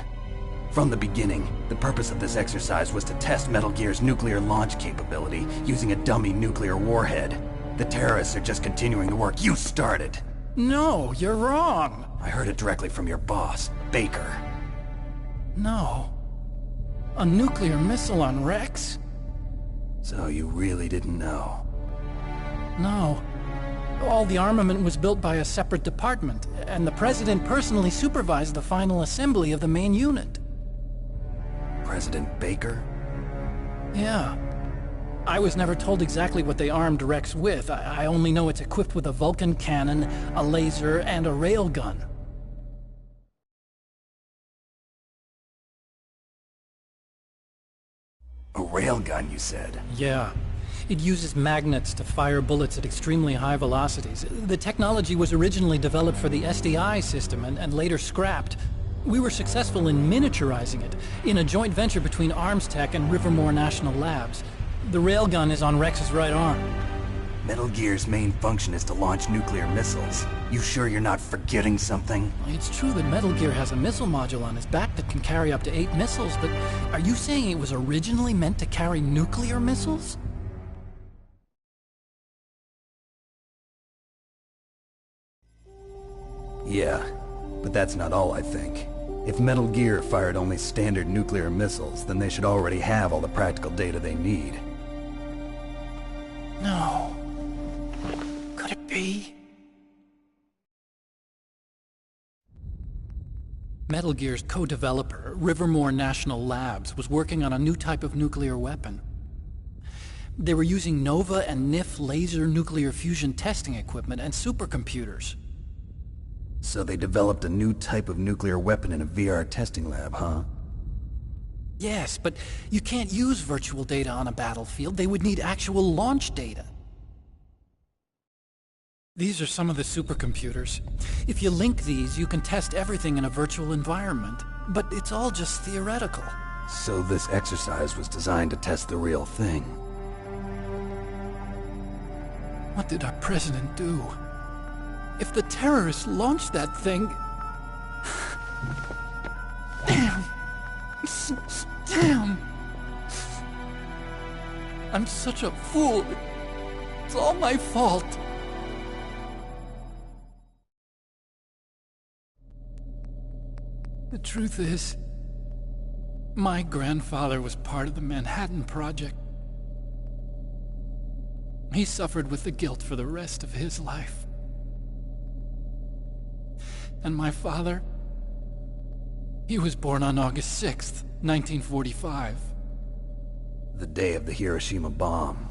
From the beginning, the purpose of this exercise was to test Metal Gear's nuclear launch capability using a dummy nuclear warhead. The terrorists are just continuing the work you started. No, you're wrong. I heard it directly from your boss, Baker. No. A nuclear missile on Rex? So you really didn't know? No. All the armament was built by a separate department, and the President personally supervised the final assembly of the main unit. President Baker? Yeah. I was never told exactly what they armed Rex with. I only know it's equipped with a Vulcan cannon, a laser, and a railgun. A railgun, you said? Yeah. It uses magnets to fire bullets at extremely high velocities. The technology was originally developed for the SDI system and later scrapped. We were successful in miniaturizing it, in a joint venture between ArmsTech and Rivermore National Labs. The railgun is on Rex's right arm. Metal Gear's main function is to launch nuclear missiles. You sure you're not forgetting something? It's true that Metal Gear has a missile module on his back that can carry up to 8 missiles, but are you saying it was originally meant to carry nuclear missiles? Yeah, but that's not all I think. If Metal Gear fired only standard nuclear missiles, then they should already have all the practical data they need. No. Could it be? Metal Gear's co-developer, Rivermore National Labs, was working on a new type of nuclear weapon. They were using NOVA and NIF laser nuclear fusion testing equipment and supercomputers. So they developed a new type of nuclear weapon in a VR testing lab, huh? Yes, but you can't use virtual data on a battlefield. They would need actual launch data. These are some of the supercomputers. If you link these, you can test everything in a virtual environment. But it's all just theoretical. So this exercise was designed to test the real thing. What did our president do? If the terrorists launched that thing... Damn! Damn! I'm such a fool. It's all my fault. The truth is, my grandfather was part of the Manhattan Project. He suffered with the guilt for the rest of his life. And my father, he was born on August 6th, 1945. The day of the Hiroshima bomb.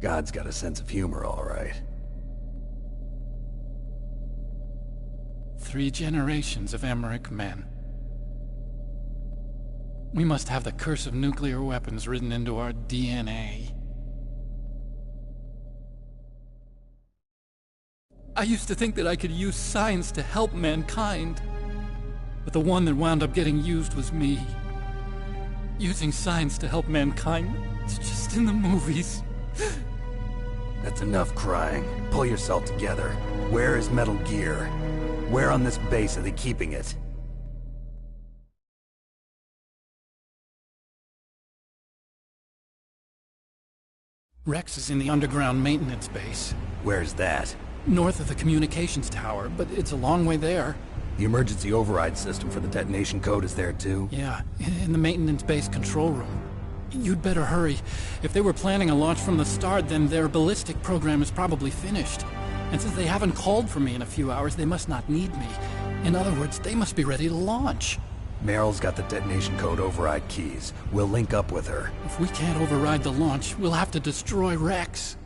God's got a sense of humor, all right. 3 generations of Emmerich men. We must have the curse of nuclear weapons written into our DNA. I used to think that I could use science to help mankind, but the one that wound up getting used was me. Using science to help mankind, it's just in the movies. That's enough crying. Pull yourself together. Where is Metal Gear? Where on this base are they keeping it? Rex is in the underground maintenance base. Where's that? North of the communications tower, but it's a long way there. The emergency override system for the detonation code is there too? Yeah, in the maintenance base control room. You'd better hurry. If they were planning a launch from the start, then their ballistic program is probably finished. And since they haven't called for me in a few hours, they must not need me. In other words, they must be ready to launch. Meryl's got the detonation code override keys. We'll link up with her. If we can't override the launch, we'll have to destroy Rex.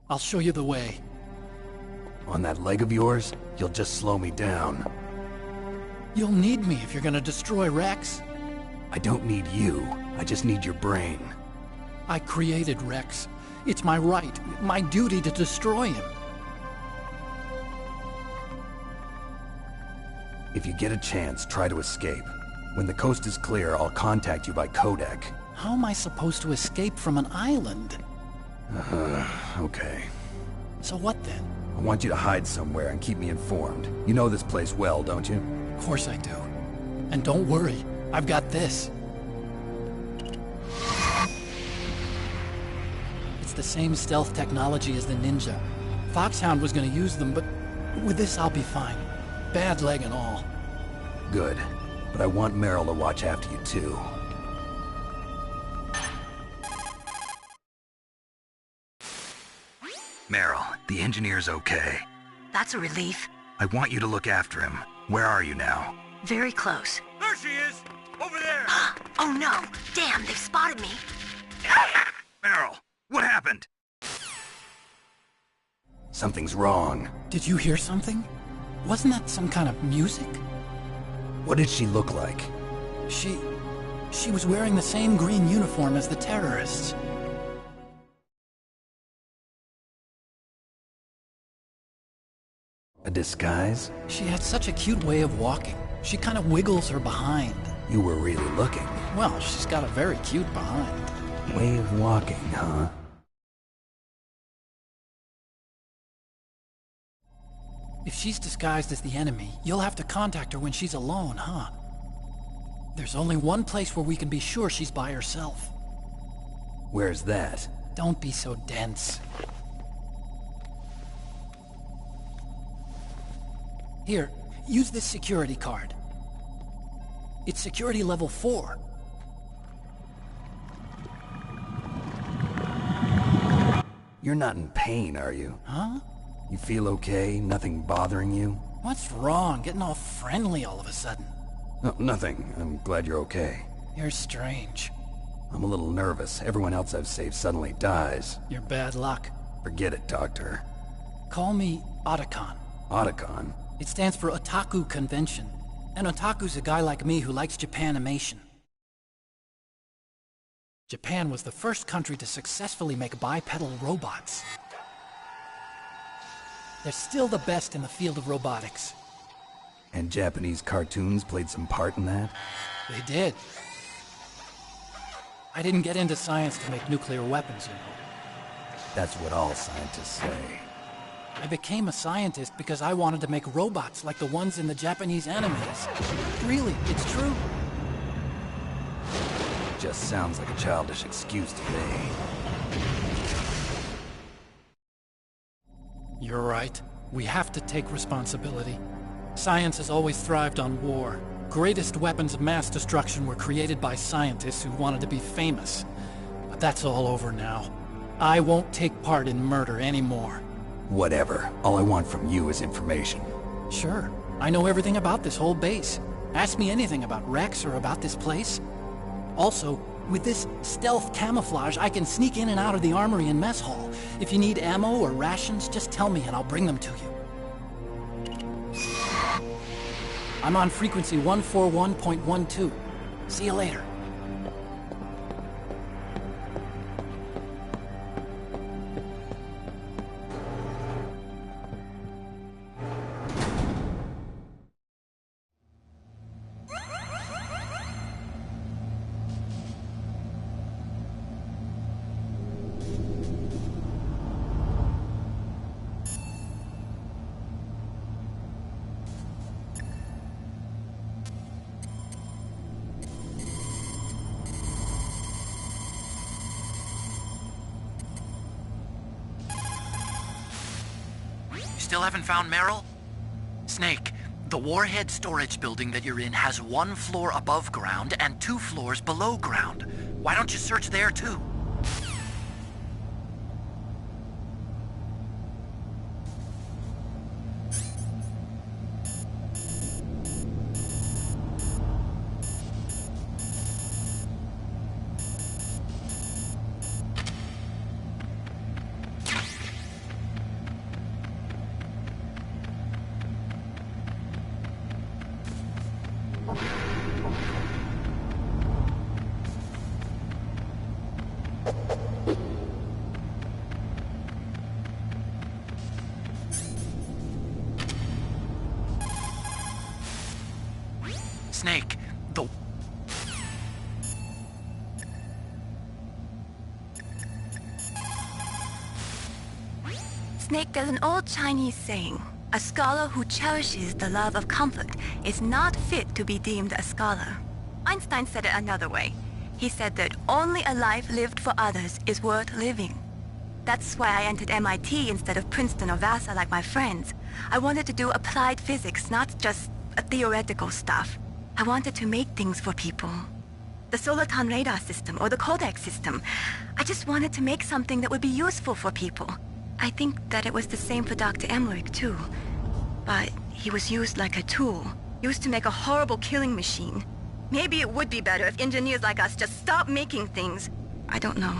I'll show you the way. On that leg of yours, you'll just slow me down. You'll need me if you're gonna destroy Rex. I don't need you. I just need your brain. I created Rex. It's my right, my duty to destroy him. If you get a chance, try to escape. When the coast is clear, I'll contact you by codec. How am I supposed to escape from an island? Okay. So what then? I want you to hide somewhere and keep me informed. You know this place well, don't you? Of course I do. And don't worry, I've got this. It's the same stealth technology as the Ninja. Foxhound was gonna use them, but with this I'll be fine. Bad leg and all. Good. But I want Meryl to watch after you too. Meryl, the engineer's okay. That's a relief. I want you to look after him. Where are you now? Very close. There she is! Over there! Oh no! Damn, they've spotted me! Meryl, what happened? Something's wrong. Did you hear something? Wasn't that some kind of music? What did she look like? She was wearing the same green uniform as the terrorists. A disguise? She had such a cute way of walking. She kind of wiggles her behind. You were really looking. Well, she's got a very cute behind. Way of walking, huh? If she's disguised as the enemy, you'll have to contact her when she's alone, huh? There's only one place where we can be sure she's by herself. Where's that? Don't be so dense. Here, use this security card. It's security level 4. You're not in pain, are you? Huh? You feel okay? Nothing bothering you? What's wrong? Getting all friendly all of a sudden. No, nothing. I'm glad you're okay. You're strange. I'm a little nervous. Everyone else I've saved suddenly dies. You're bad luck. Forget it, Doctor. Call me Otacon. Otacon? It stands for Otaku Convention. An otaku's a guy like me who likes Japanimation. Japan was the first country to successfully make bipedal robots. They're still the best in the field of robotics. And Japanese cartoons played some part in that? They did. I didn't get into science to make nuclear weapons, you know. That's what all scientists say. I became a scientist because I wanted to make robots like the ones in the Japanese animes. Really, it's true. Just sounds like a childish excuse to me. You're right. We have to take responsibility. Science has always thrived on war. Greatest weapons of mass destruction were created by scientists who wanted to be famous. But that's all over now. I won't take part in murder anymore. Whatever. All I want from you is information. Sure. I know everything about this whole base. Ask me anything about Rex or about this place. Also, with this stealth camouflage, I can sneak in and out of the armory and mess hall. If you need ammo or rations, just tell me and I'll bring them to you. I'm on frequency 141.12. See you later. still haven't found Meryl? Snake, the warhead storage building that you're in has 1 floor above ground and 2 floors below ground. Why don't you search there too? Snake, the... Snake, there's an old Chinese saying, a scholar who cherishes the love of comfort is not fit to be deemed a scholar. Einstein said it another way. He said that only a life lived for others is worth living. That's why I entered MIT instead of Princeton or Vassar like my friends. I wanted to do applied physics, not just theoretical stuff. I wanted to make things for people. The Soliton radar system or the Codex system. I just wanted to make something that would be useful for people. I think that it was the same for Dr. Emmerich too. But he was used like a tool, used to make a horrible killing machine. Maybe it would be better if engineers like us just stopped making things. I don't know.